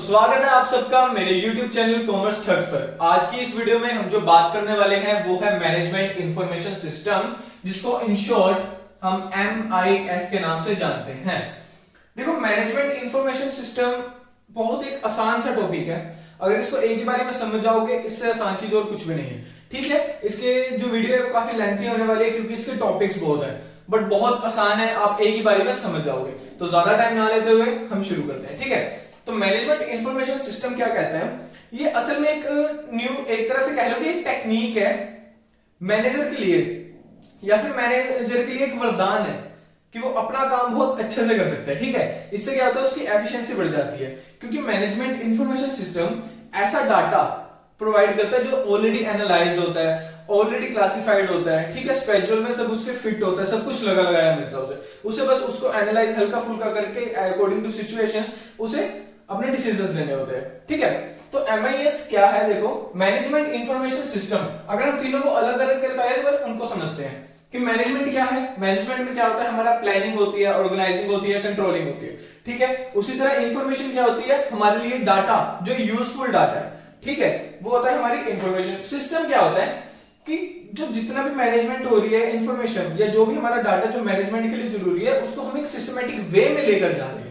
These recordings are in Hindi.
स्वागत है आप सबका मेरे YouTube चैनल कॉमर्स ठग्स पर। आज की इस वीडियो में हम जो बात करने वाले हैं वो है मैनेजमेंट इंफॉर्मेशन सिस्टम, जिसको इन शॉर्ट हम MIS के नाम से जानते हैं। देखो, मैनेजमेंट इंफॉर्मेशन सिस्टम बहुत एक आसान सा टॉपिक है। अगर इसको एक ही बारी में समझ जाओगे, इससे आसान चीज और कुछ भी नहीं है। ठीक है, इसके जो वीडियो है वो काफी लेंथी होने वाली है क्योंकि इसके टॉपिक्स बहुत है, बट बहुत आसान है, आप एक ही बारी में समझ जाओगे। तो ज्यादा टाइम ना लेते हुए हम शुरू करते हैं। ठीक है, तो मैनेजमेंट इंफॉर्मेशन सिस्टम क्या कहता है? ये असल में एक तरह से कह लो कि एक टेक्निक है मैनेजर के लिए, या फिर मैनेजर के लिए एक वरदान है कि वो अपना काम बहुत अच्छे से कर सकता है। ठीक है, इससे क्या होता है, उसकी एफिशिएंसी बढ़ जाती है क्योंकि मैनेजमेंट इंफॉर्मेशन सिस्टम ऐसा डाटा प्रोवाइड करता है जो ऑलरेडी एनालाइज्ड होता है, ऑलरेडी क्लासिफाइड होता है। ठीक है, स्केड्यूल में सब उसके फिट होता है, सब कुछ लगा लगाया मिलता है उसे बस उसको एनालाइज हल्का फुल्का करके अकॉर्डिंग टू सिचुएशंस उसे अपने डिसीजंस लेने होते हैं। ठीक है, तो MIS क्या है? देखो, मैनेजमेंट इंफॉर्मेशन सिस्टम, अगर हम तीनों को अलग अलग कर पाए तो उनको समझते हैं कि मैनेजमेंट क्या है। मैनेजमेंट में क्या होता है? हमारा प्लानिंग होती है, ऑर्गेनाइजिंग होती है, कंट्रोलिंग होती है। ठीक है, उसी तरह इंफॉर्मेशन क्या होती है? हमारे लिए डाटा, जो यूजफुल डाटा है। ठीक है, वो होता है हमारी इंफॉर्मेशन। सिस्टम क्या होता है कि जो जितना भी मैनेजमेंट हो रही है इंफॉर्मेशन या जो भी हमारा डाटा जो मैनेजमेंट के लिए जरूरी है, उसको हम एक सिस्टमेटिक वे में लेकर जा रहे हैं।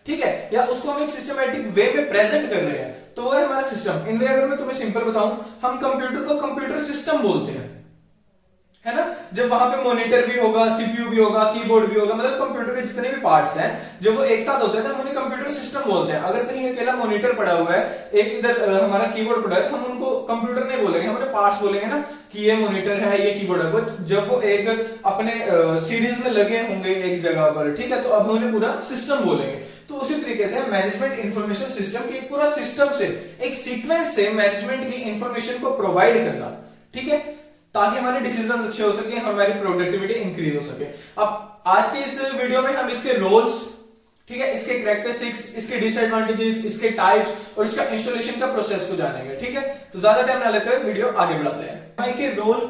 ठीक है, या उसको हम एक सिस्टमेटिक वे में प्रेजेंट कर रहे हैं, तो वो है हमारा सिस्टम। इनमें अगर मैं तुम्हें सिंपल बताऊं, हम कंप्यूटर को कंप्यूटर सिस्टम बोलते हैं, है ना। जब वहां पे मॉनिटर भी होगा, CPU भी होगा, कीबोर्ड भी होगा, मतलब कंप्यूटर के जितने भी पार्ट्स हैं जब वो एक साथ होते हैं तो हम उन्हें कंप्यूटर सिस्टम बोलते हैं। अगर कहीं अकेला मॉनिटर पड़ा हुआ है, एक इधर हमारा कीबोर्ड पड़ा है, हम उनको कंप्यूटर नहीं बोलेंगे, हम उन्हें पार्ट्स बोलेंगे ना कि ये मॉनिटर है, ये कीबोर्ड है। बट जब वो एक अपने सीरीज में लगे होंगे एक जगह पर, ठीक है, तो अब उन्हें पूरा सिस्टम बोलेंगे। तो उसी तरीके से मैनेजमेंट इंफॉर्मेशन सिस्टम की पूरा सिस्टम से, एक सीक्वेंस से मैनेजमेंट की इंफॉर्मेशन को प्रोवाइड करना। ठीक है, ताकि हमारे डिसीजन अच्छे हो सके, हमारी प्रोडक्टिविटी इंक्रीज हो सके। अब आज के इस वीडियो में हम इसके रोल्स, ठीक है, इसके कैरेक्टरिस्टिक्स, इसके डिसएडवांटेजेस, इसके टाइप्स और इसका इंस्टॉलेशन का प्रोसेस को जानेंगे। ठीक है, तो ज्यादा टाइम ना लेते हुए वीडियो आगे बढ़ाते हैं। MI के रोल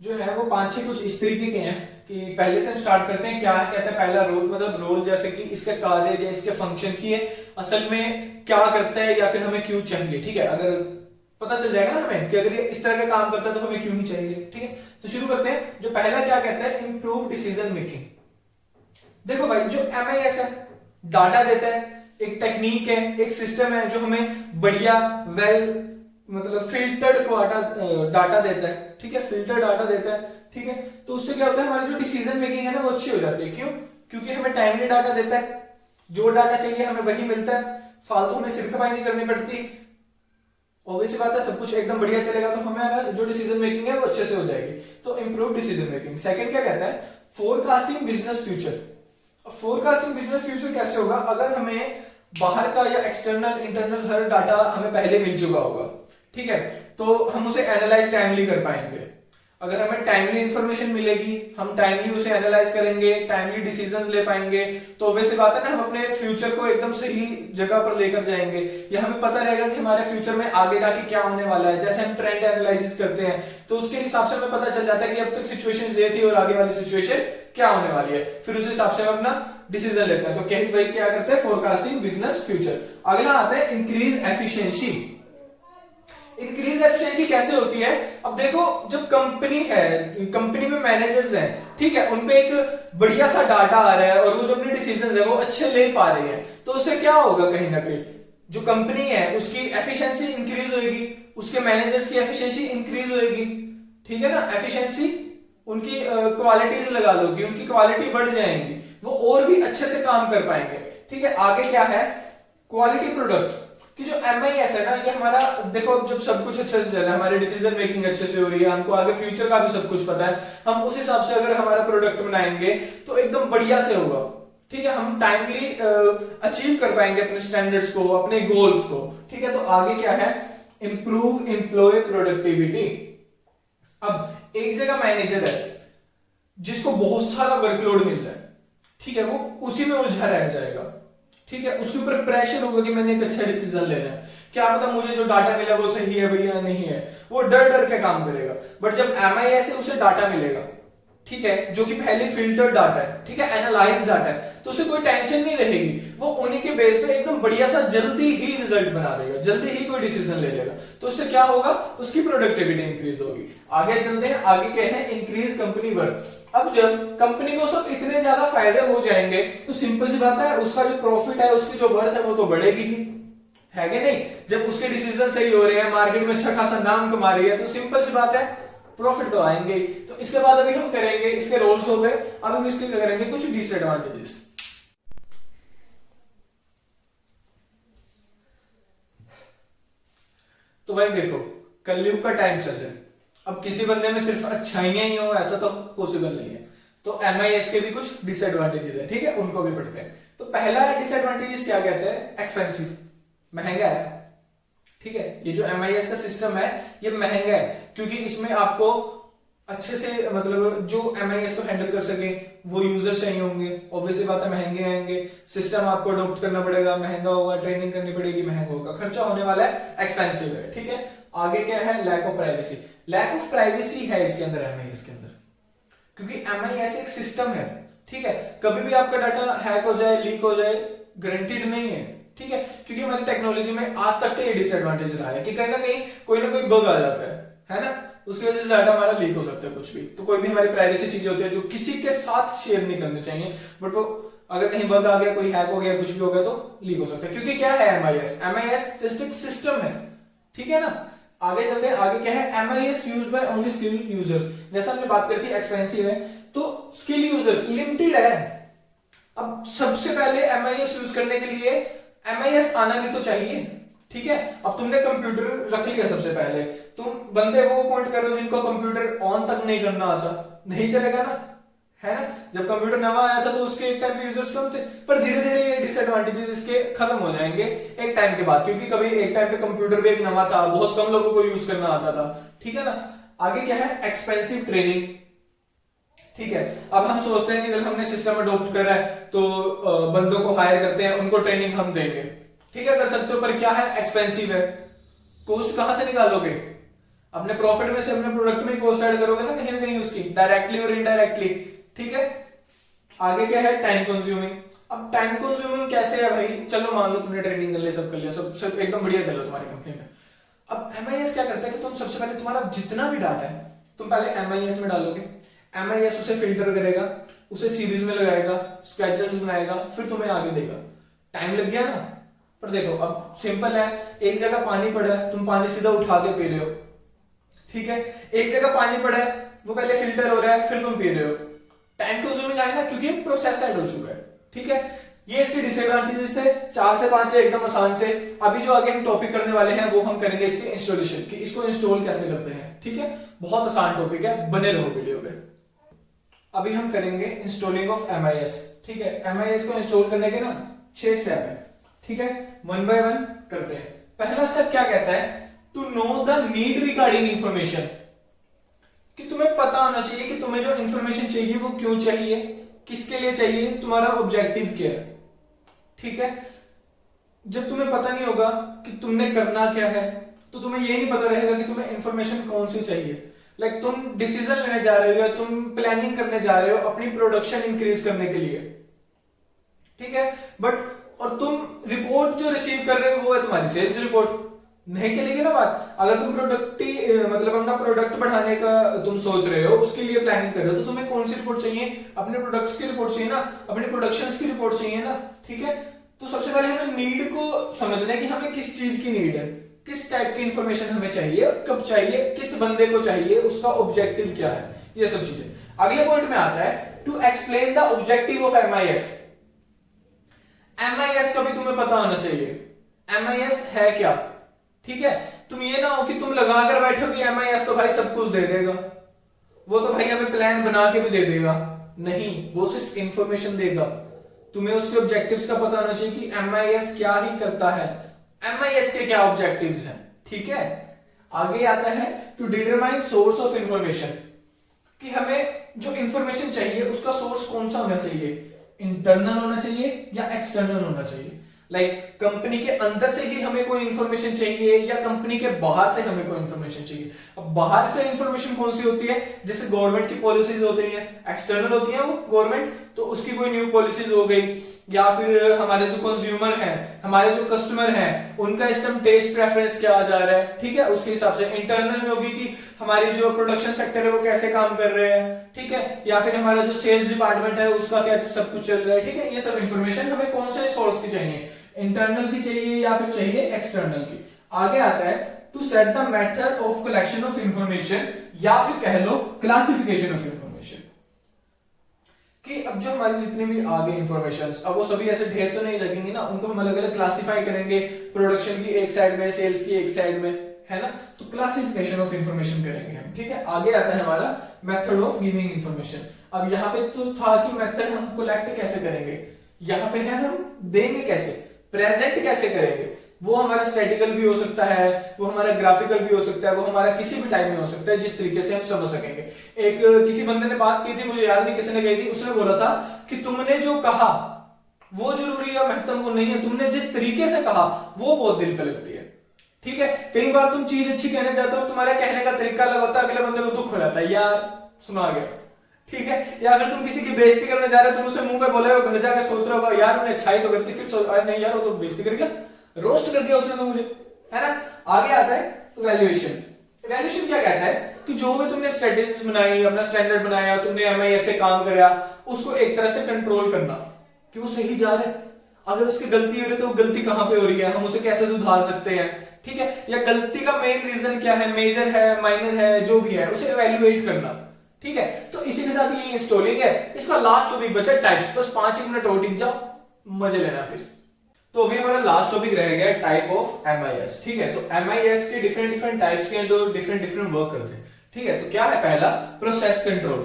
जो है वो 5-6 कुछ इस तरीके के हैं कि पहले से हम स्टार्ट करते हैं। क्या कहते हैं पहला रोल? मतलब रोल जैसे कि इसके कार्य या इसके फंक्शन की है, असल में क्या करता है या फिर हमें क्यों चाहिए। ठीक है, अगर पता चल जाएगा ना हमें कि अगर ये इस तरह का काम करता है तो हमें क्यों ही चाहिए। ठीक है, तो शुरू करते हैं। जो पहला क्या कहता है? Improve decision making. देखो भाई, जो MIS है डाटा देता है, एक टेक्निक है, एक सिस्टम है जो हमें बढ़िया मतलब फिल्टर्ड डाटा देता है। ठीक है, फिल्टर डाटा देता है। ठीक है, तो उससे क्या होता है, हमारी जो डिसीजन मेकिंग है ना वो अच्छी हो जाती है। क्यों? क्योंकि हमें टाइमली डाटा देता है, जो डाटा चाहिए हमें वही मिलता है, फालतू में सिर खपाई नहीं करनी पड़ती। ऑब्वियस बात है, सब कुछ एकदम बढ़िया चलेगा तो हमारा जो डिसीजन मेकिंग है वो अच्छे से हो जाएगी। तो इंप्रूव डिसीजन मेकिंग। सेकंड क्या कहता है? Forecasting business future. Forecasting business future कैसे होगा? अगर हमें बाहर का या एक्सटर्नल इंटरनल हर डाटा हमें पहले मिल चुका होगा, ठीक है, तो हम उसे एनालाइज टाइमली कर पाएंगे। अगर हमें टाइमली इंफॉर्मेशन मिलेगी, हम टाइमली उसे एनालाइज करेंगे, टाइमली डिसीजंस ले पाएंगे, तो वैसे बात है ना, हम अपने फ्यूचर को एकदम सही जगह पर लेकर जाएंगे, या हमें पता रहेगा कि हमारे फ्यूचर में आगे जाके क्या होने वाला है। जैसे हम ट्रेंड एनालिसिस करते हैं तो उसके हिसाब से हमें पता चल जाता है कि अब तक सिचुएशन ये थी और आगे वाली सिचुएशन क्या होने वाली है, फिर उस हिसाब से हम अपना डिसीजन लेते हैं। तो वही क्या करते हैं? Forecasting business future. अगला आता है इंक्रीज एफिशिएंसी। इंक्रीज एफिशिएंसी कैसे होती है? अब देखो, जब कंपनी है, कंपनी में मैनेजर्स हैं, ठीक है, उनपे एक बढ़िया सा डाटा आ रहा है और वो जो अपने डिसीजन है वो अच्छे ले पा रहे हैं, तो उससे क्या होगा, कहीं ना कहीं जो कंपनी है उसकी एफिशिएंसी इंक्रीज होगी, उसके मैनेजर्स की एफिशिएंसी इंक्रीज होगी। ठीक है ना, एफिशिएंसी, उनकी क्वालिटीज लगा लो कि उनकी क्वालिटी बढ़ जाएंगी, वो और भी अच्छे से काम कर पाएंगे। ठीक है, आगे क्या है? क्वालिटी प्रोडक्ट कि जो MIS है ना, ये हमारा, देखो, जब सब कुछ अच्छे से चल रहा है, हमारी डिसीजन मेकिंग अच्छे से हो रही है, हमको आगे फ्यूचर का भी सब कुछ पता है, हम उस हिसाब से अगर हमारा प्रोडक्ट बनाएंगे तो एकदम बढ़िया से होगा। ठीक है, हम टाइमली अचीव कर पाएंगे अपने स्टैंडर्ड्स को, अपने गोल्स को। ठीक है, तो आगे क्या है? Improve employ productivity. अब एक जगह मैनेजर है जिसको बहुत सारा वर्कलोड मिल रहा है, ठीक है, वो उसी में उलझा रह जाएगा। ठीक है, उसके ऊपर प्रेशर होगा कि मैंने एक अच्छा डिसीजन लेना है, क्या पता मुझे जो डाटा मिला वो सही है भैया नहीं है, वो डर डर के काम करेगा। बट जब MIS से उसे डाटा मिलेगा, ठीक है, जो कि पहले फिल्टर्ड डाटा है, ठीक है, एनालाइज डाटा है, तो उसे कोई टेंशन नहीं रहेगी, वो उन्हीं के बेस पे एकदम बढ़िया सा जल्दी ही रिजल्ट बना देगा, जल्दी ही कोई डिसीजन ले लेगा। तो उससे क्या होगा, उसकी प्रोडक्टिविटी इंक्रीज होगी। आगे चलते हैं, आगे क्या है, इंक्रीज कंपनी वर्थ। अब जब कंपनी को सब इतने ज्यादा फायदे हो जाएंगे तो सिंपल सी बात है, उसका जो प्रॉफिट है, उसकी जो वर्थ है वो तो बढ़ेगी ही, है कि नहीं। जब उसके डिसीजन सही हो रहे हैं, मार्केट में अच्छा खासा नाम कमा रही है, तो सिंपल सी बात है प्रॉफिट तो आएंगे ही। तो इसके बाद अभी हम करेंगे, इसके रोल्स हो गए, अब हम इसके करेंगे कुछ डिसएडवांटेजेस। तो भाई देखो, कलयुग का टाइम चल रहा है, अब किसी बंदे में सिर्फ अच्छाइयां ही हो ऐसा तो पॉसिबल नहीं है। तो MIS के भी कुछ डिसएडवांटेजेस है, ठीक है, उनको भी पढ़ते हैं। तो पहला डिसएडवांटेजेस क्या कहते हैं, एक्सपेंसिव, महंगा है, ठीक है। ये जो MIS का सिस्टम है ये महंगा है, क्योंकि इसमें आपको अच्छे से मतलब जो MIS को हैंडल कर सके वो यूजर चाहिए होंगे, ऑब्वियसली बात है, महंगे आएंगे, सिस्टम आपको अडॉप्ट करना पड़ेगा, महंगा होगा, ट्रेनिंग करनी पड़ेगी, महंगा होगा, खर्चा होने वाला है, एक्सपेंसिव है, ठीक है। आगे क्या है, lack of privacy. Lack of privacy है इसके अंदर, MIS के अंदर, क्योंकि MIS एक सिस्टम है, ठीक है, कभी भी आपका डाटा हैक हो जाए, लीक हो जाए, गारंटीड नहीं है, ठीक है। क्योंकि हमारी टेक्नोलॉजी में आज तक का ये डिसएडवांटेज रहा है कि कहीं ना कोई बग आ जाता है ना, उसकी वजह से डाटा हमारा लीक हो सकता है कुछ भी। तो कोई भी हमारी प्राइवेसी चीजें होती है जो किसी के साथ शेयर नहीं करनी चाहिए, बट वो अगर कहीं बग आ गया, कोई हैक हो गया, कुछ भी हो गया तो लीक हो सकता है। क्योंकि क्या है MIS जस्ट एक सिस्टम है, ठीक है ना। आगे चलते हैं, आगे क्या है, MIS used by only skilled users. जैसा हमने बात करी थी, एक्सपेंसिव है, तो स्किल यूजर्स लिमिटेड है। अब सबसे पहले MIS यूज करने के लिए MIS आना भी तो चाहिए, ठीक है। अब तुमने कंप्यूटर रख लिया, सबसे पहले तुम बंदे वो अपॉइंट कर रहे हो जिनको कंप्यूटर ऑन तक नहीं करना आता, नहीं चलेगा ना, है ना। जब कंप्यूटर नवा आया था तो उसके एक टाइम पे यूजर्स कम थे, पर धीरे धीरे ये डिसएडवांटेजेस इसके खत्म हो जाएंगे एक टाइम के बाद, क्योंकि कभी एक टाइम पे कंप्यूटर भी एक नवा था, बहुत कम लोगों को यूज करना आता था, ठीक है ना। आगे क्या है, एक्सपेंसिव ट्रेनिंग, ठीक है। अब हम सोचते हैं कि अगर हमने सिस्टम अडॉप्ट करा है तो बंदों को हायर करते हैं, उनको ट्रेनिंग हम देंगे, ठीक है, कर सकते हो, पर क्या है, एक्सपेंसिव है। कॉस्ट कहां से निकालोगे, अपने प्रॉफिट में से, अपने प्रोडक्ट में कॉस्ट ऐड करोगे ना कहीं उसकी, डायरेक्टली और इनडायरेक्टली, ठीक है। आगे क्या है, टाइम कंज्यूमिंग। अब टाइम कंज्यूमिंग कैसे है भाई, चलो मान लो तुमने ट्रेनिंग कर लिया, सब कर लिया, सब एकदम बढ़िया चलो तुम्हारी कंपनी में। अब MIS क्या करता है कि तुम सबसे पहले तुम्हारा जितना भी डाटा है तुम पहले MIS में डालोगे, MIS उसे फिल्टर करेगा, उसे सीरीज में लगाएगा, स्केड्यूल्स बनाएगा, फिर तुम्हें आगे देगा। टाइम लग गया ना, पर देखो अब सिंपल है, एक जगह पानी पड़ा है, तुम पानी सीधा उठा के पी रहे हो, ठीक है। एक जगह पानी पड़ा है, वो पहले फिल्टर हो रहा है, फिर तुम पी रहे हो, टाइम कंज्यूमिंग आए ना, क्योंकि प्रोसेस ऐड हो चुका है, ठीक है। ये इसके डिसएडवांटेजेस थे, 4 से 5 है एकदम आसान से। अभी जो आगे हम टॉपिक करने वाले हैं वो हम करेंगे इसके इंस्टॉलेशन की, इसको इंस्टॉल कैसे करते हैं, ठीक है, बहुत आसान टॉपिक है, बने रहो वीडियो पे। अभी हम करेंगे इंस्टॉलिंग ऑफ MIS, ठीक है। MIS को इंस्टॉल करने के ना 6 स्टेप है, ठीक है, 1 बाय 1 करते हैं। पहला स्टेप क्या कहता है, to know the need regarding information, कि तुम्हें पता होना चाहिए कि तुम्हें जो इंफॉर्मेशन चाहिए वो क्यों चाहिए, किसके लिए चाहिए, तुम्हारा ऑब्जेक्टिव क्या है, ठीक है। जब तुम्हें पता नहीं होगा कि तुमने करना क्या है, तो तुम्हें ये नहीं पता रहेगा कि तुम्हें इंफॉर्मेशन कौन सी चाहिए। लाइक तुम डिसीजन लेने जा रहे हो या तुम प्लानिंग करने जा रहे हो अपनी प्रोडक्शन इंक्रीज करने के लिए, ठीक है, बट और तुम रिपोर्ट जो रिसीव कर रहे हो वो है तुम्हारी सेल्स रिपोर्ट, नहीं चलेगी ना बात। अगर तुम मतलब अपना प्रोडक्ट बढ़ाने का तुम सोच रहे हो, उसके लिए प्लानिंग कर रहे हो, तो तुम्हें कौन सी रिपोर्ट चाहिए, अपने प्रोडक्ट्स की रिपोर्ट चाहिए ना, अपने प्रोडक्शंस की रिपोर्ट चाहिए ना, ठीक है। तो सबसे पहले हमें नीड को समझना है कि हमें किस चीज की नीड है, किस टाइप की इंफॉर्मेशन हमें चाहिए, कब चाहिए, किस बंदे को चाहिए, उसका ऑब्जेक्टिव क्या है, ये सब चीजें। अगले पॉइंट में आता है to explain the objective of MIS। MIS का भी तुम्हें पता होना चाहिए, MIS है क्या, ठीक है। तुम ये ना हो कि तुम लगा कर बैठो कि MIS तो भाई सब कुछ दे देगा, वो तो भाई हमें प्लान बना के भी दे देगा, नहीं, वो सिर्फ इंफॉर्मेशन देगा। तुम्हें उसके ऑब्जेक्टिव्स का पता होना चाहिए कि MIS क्या ही करता है, MIS के क्या ऑब्जेक्टिव्स हैं, ठीक है। आगे आता है to determine source of information, कि हमें जो इंफॉर्मेशन चाहिए उसका सोर्स कौन सा होना चाहिए, इंटरनल होना चाहिए या एक्सटर्नल होना चाहिए। लाइक कंपनी के अंदर से ही हमें कोई इंफॉर्मेशन चाहिए या कंपनी के बाहर से हमें कोई इंफॉर्मेशन चाहिए। अब बाहर से इंफॉर्मेशन कौन सी होती है, जैसे गवर्नमेंट की पॉलिसीज होती है, एक्सटर्नल होती है वो गवर्नमेंट, तो उसकी कोई न्यू पॉलिसीज हो गई, या फिर हमारे जो कंज्यूमर हैं, हमारे जो कस्टमर हैं, उनका इस टाइम टेस्ट प्रेफरेंस क्या आ जा रहा है, ठीक है, उसके हिसाब से। इंटरनल में होगी कि हमारी जो प्रोडक्शन सेक्टर है वो कैसे काम कर रहे हैं, ठीक है, या फिर हमारा जो सेल्स डिपार्टमेंट है उसका क्या सब कुछ चल रहा है, ठीक है। ये सब इंफॉर्मेशन हमें कौन से सोर्स की चाहिए, इंटरनल की चाहिए या फिर चाहिए एक्सटर्नल की। आगे आता है to set the method of collection of information, या फिर कह लो क्लासिफिकेशन ऑफ इंफॉर्मेशन, कि अब जो हमारी जितनी भी आगे इंफॉर्मेशंस, अब वो सभी ऐसे ढेर तो नहीं लगेंगे ना, उनको हम अलग अलग क्लासिफाई करेंगे, प्रोडक्शन की एक साइड में, सेल्स की एक साइड में, है ना, तो क्लासिफिकेशन ऑफ इंफॉर्मेशन करेंगे हम, ठीक है। आगे आता है हमारा मेथड ऑफ गिविंग इंफॉर्मेशन। अब यहाँ पे तो था कि मेथड हम कलेक्ट कैसे करेंगे, यहाँ पे है हम देंगे कैसे, प्रेजेंट कैसे करेंगे। वो हमारा स्टैटिकल भी हो सकता है, वो हमारा ग्राफिकल भी हो सकता है, वो हमारा किसी भी टाइप में हो सकता है, जिस तरीके से हम समझ सकेंगे। एक किसी बंदे ने बात की थी, मुझे याद नहीं किसने कही थी, उसने बोला था कि तुमने जो कहा वो जरूरी या महत्वपूर्ण नहीं है, तुमने जिस तरीके से कहा वो बहुत दिल पे लगती है, ठीक है। कई बार तुम चीज अच्छी कहने चाहते हो, तुम्हारे कहने का तरीका अलग होता है, अगले बंदे को दुख हो जाता है, यार सुना गया, ठीक है। या फिर तुम किसी की बेइज्जती करने जा रहे हो, तुम उसे मुंह पे बोले हो, घर जाकर सोच रहे हो यार उन्हें अच्छाई तो करती, फिर सोच नहीं यार वो तो बेइज्जती कर गया, रोस्ट कर दिया उसने तो मुझे, है ना। आगे आता है वैल्यूएशन। वैल्यूएशन क्या कहता है कि जो भी तुमने स्ट्रेटेजीज बनाई, अपना स्टैंडर्ड बनाया, तुमने एमआईएस से काम कराया, उसको एक तरह से कंट्रोल करना कि वो सही जा रहा है। अगर उसकी गलती हो रही है तो वो गलती कहां पे हो रही है, हम उसे कैसे सुधार सकते हैं, ठीक है, या गलती का मेन रीजन क्या है, मेजर है, माइनर है, जो भी है उसे इवैल्यूएट करना, ठीक है। तो इसी के साथ ये इंस्टॉलिंग है। इसका लास्ट टॉपिक बचा टाइप्स, बस 5 मिनट और टिक जाओ, मजे लेना फिर। तो अभी हमारा लास्ट टॉपिक रह गया टाइप ऑफ एमआईएस, ठीक है। तो एमआईएस के डिफरेंट टाइप्स के जो डिफरेंट वर्क करते हैं, ठीक है। तो क्या है पहला, प्रोसेस कंट्रोल।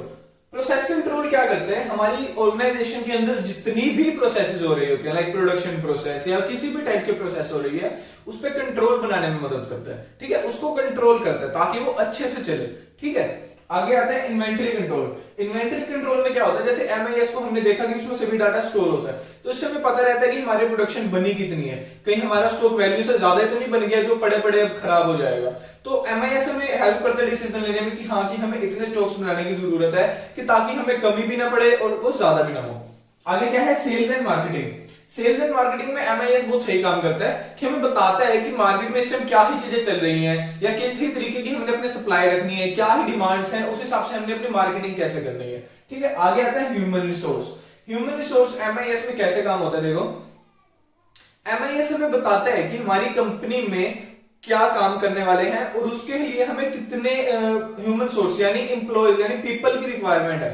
प्रोसेस कंट्रोल क्या करते हैं, हमारी ऑर्गेनाइजेशन के अंदर जितनी भी प्रोसेसेस हो रही होती है, लाइक प्रोडक्शन प्रोसेस या किसी भी टाइप की प्रोसेस हो रही है, उस पर कंट्रोल बनाने में मदद करता है, ठीक है, उसको कंट्रोल करता है ताकि वो अच्छे से चले, ठीक है। आगे आता है इन्वेंटरी कंट्रोल। इन्वेंटरी कंट्रोल में क्या होता है, जैसे एमआईएस को हमने देखा कि उसमें सभी डाटा स्टोर होता है, तो इससे हमें पता रहता है कि हमारी प्रोडक्शन बनी कितनी है, कहीं हमारा स्टॉक वैल्यू से ज्यादा तो नहीं बन गया जो पड़े पड़े अब खराब हो जाएगा। तो एमआईएस हमें हेल्प करता है डिसीजन लेने में कि हाँ कि हमें इतने स्टॉक्स बनाने की जरूरत है कि ताकि हमें कमी भी ना पड़े और वो ज्यादा भी ना हो। आगे क्या है, sales and marketing. Sales and marketing में एमआईएस बहुत सही काम करता है कि हमें बताता है कि मार्केट में इस टाइम क्या ही चीजें चल रही हैं, या किस ही तरीके की हमने अपने सप्लाई रखनी है, क्या ही डिमांड्स हैं, उस हिसाब से हमने अपनी मार्केटिंग कैसे करनी है, ठीक है। आगे आता है human resource. Human resource MIS में कैसे काम होता है, देखो एमआईएस हमें बताता है कि हमारी कंपनी में क्या काम करने वाले हैं और उसके लिए हमें कितने ह्यूमन सोर्स यानी एम्प्लॉयज यानी पीपल की रिक्वायरमेंट है,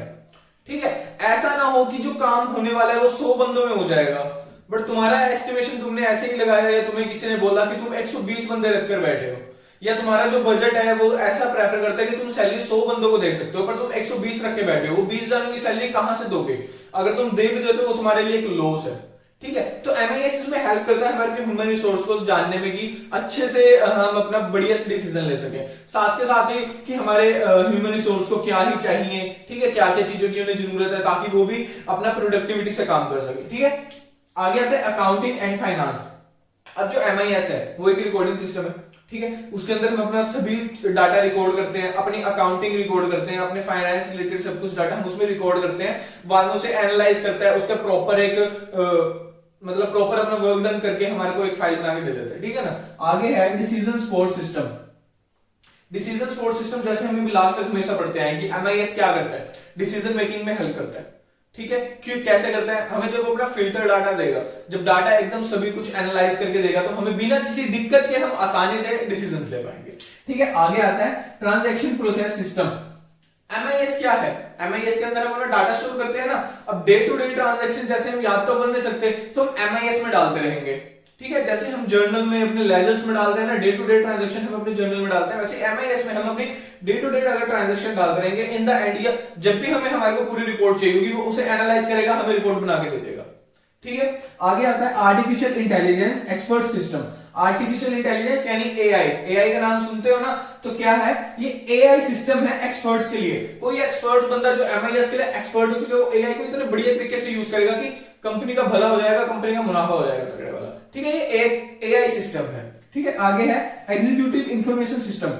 ठीक है। ऐसा ना हो कि जो काम होने वाला है वो 100 बंदों में हो जाएगा, बट तुम्हारा एस्टिमेशन तुमने ऐसे ही लगाया, या तुम्हें किसी ने बोला कि तुम 120 बंदे रखकर बैठे हो, या तुम्हारा जो बजट है वो ऐसा प्रेफर करता है कि तुम सैलरी 100 बंदों को दे सकते हो, पर तुम 120 रख के बैठे हो, वो 20 जनों की सैलरी कहां से दोगे, अगर तुम दे भी देते हो वो तुम्हारे लिए एक लॉस है, ठीक है। तो एमआईएस इसमें हेल्प करता है हमारे ह्यूमन रिसोर्स को जानने में कि अच्छे से हम अपना बढ़िया से डिसीजन ले सके, साथ के साथ ही कि हमारे ह्यूमन रिसोर्स को क्या ही चाहिए, ठीक है, क्या क्या चीजों की उन्हें जरूरत है ताकि वो भी अपना प्रोडक्टिविटी से काम कर सके, ठीक है। आगे आते हैं अकाउंटिंग एंड फाइनेंस। अब जो एमआईएस है वो एक रिकॉर्डिंग सिस्टम है, ठीक है, उसके अंदर हम अपना सभी डाटा रिकॉर्ड करते हैं, अपनी अकाउंटिंग रिकॉर्ड करते हैं, अपने फाइनेंस रिलेटेड सब कुछ डाटा हम उसमें रिकॉर्ड करते हैं, बाद में उसे एनालाइज करता है, उसका प्रॉपर एक मतलब प्रॉपर अपना वर्क डन करके हमारे को एक फाइल बना के दे देता है, ठीक है ना। आगे है decision support system. Decision support system जैसे हम लास्ट तक हमेशा पढ़ते हैं कि एमआईएस क्या करता है, डिसीजन मेकिंग में हेल्प करता है, ठीक है। क्यों कैसे करता है, हमें जब अपना फिल्टर डाटा देगा, जब डाटा एकदम सभी कुछ एनालाइज करके देगा तो हमें बिना किसी दिक्कत के हम आसानी से डिसीजंस ले पाएंगे, ठीक है। आगे आता है ट्रांजैक्शन प्रोसेस सिस्टम। एमआईएस क्या है, एमआईएस के अंदर हम अपना डाटा स्टोर करते हैं ना, अब डे टू डे ट्रांजैक्शन जैसे हम याद तो कर नहीं सकते तो हम एमआईएस में डालते रहेंगे, ठीक है। जैसे हम जर्नल में अपने लेजर्स में डालते हैं ना, डे टू डे ट्रांजैक्शन हम अपने जर्नल में डालते हैं, वैसे एमआईएस में हम अपनी डे टू डे अगर ट्रांजैक्शन डालते रहेंगे, इन द एंड या जब भी हमें हमारे को पूरी रिपोर्ट चाहिए होगी वो उसे एनालाइज करेगा, हमें रिपोर्ट बना के दे देगा, ठीक है। आगे आता है artificial intelligence expert system. Artificial intelligence यानी एआई। एआई का नाम सुनते हो ना, तो क्या है, ये एआई सिस्टम है एक्सपर्ट्स के लिए। कोई एक्सपर्ट्स बंदा जो एमआईएस के लिए एक्सपर्ट हो चुके वो एआई को इतने बढ़िया तरीके से यूज करेगा कि कंपनी का भला हो जाएगा, कंपनी का मुनाफा हो जाएगा तगड़े वाला, ठीक है, ये एक एआई सिस्टम है। ठीक है, आगे है एग्जीक्यूटिव इंफॉर्मेशन सिस्टम।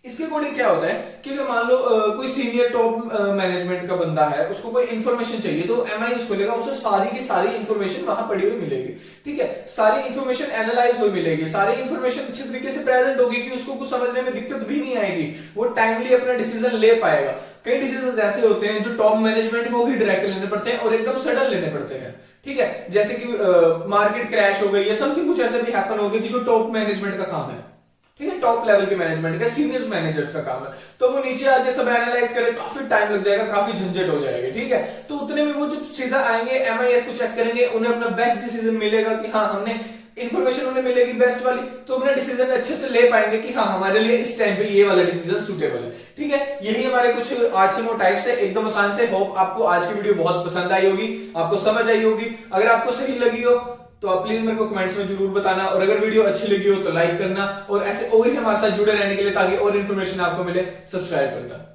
इसके अकॉर्डिंग क्या होता है कि अगर मान लो कोई सीनियर टॉप मैनेजमेंट का बंदा है, उसको कोई इंफॉर्मेशन चाहिए तो एमआईएस खोलेगा, उसे सारी की सारी इंफॉर्मेशन वहां पड़ी हुई मिलेगी। ठीक है, सारी इंफॉर्मेशन एनालाइज हुई मिलेगी, सारी इंफॉर्मेशन अच्छी तरीके से प्रेजेंट होगी कि उसको कुछ समझने में दिक्कत भी नहीं आएगी, वो टाइमली अपना डिसीजन ले पाएगा। कई डिसीजन ऐसे होते हैं जो टॉप मैनेजमेंट को ही डायरेक्ट लेने पड़ते हैं और एकदम सडन लेने पड़ते हैं। ठीक है, जैसे कि मार्केट क्रैश हो गई या समथिंग कुछ ऐसा भी हैपन हो गया कि जो टॉप मैनेजमेंट का काम है, ठीक है, टॉप लेवल के मैनेजमेंट का, सीनियर मैनेजर्स का काम है, तो वो नीचे आके सब एनालाइज करे, काफी टाइम लग जाएगा, काफी झंझट हो जाएगा। ठीक है, तो उतने में वो जब सीधा आएंगे एमआईएस को चेक करेंगे, उन्हें अपना बेस्ट डिसीजन मिलेगा कि हाँ हमने इंफॉर्मेशन उन्हें मिलेगी बेस्ट वाली, तो अपना डिसीजन अच्छे से ले पाएंगे कि हाँ हमारे लिए इस टाइम पे ये वाला डिसीजन सुटेबल है। ठीक है, यही हमारे कुछ 8 से 9 टाइप्स है, एकदम आसान से। होप आपको आज की वीडियो बहुत पसंद आई होगी, आपको समझ आई होगी। अगर आपको सही लगी हो तो आप प्लीज मेरे को कमेंट्स में जरूर बताना, और अगर वीडियो अच्छी लगी हो तो लाइक करना, और ऐसे और ही हमारे साथ जुड़े रहने के लिए ताकि और इन्फॉर्मेशन आपको मिले, सब्सक्राइब करना।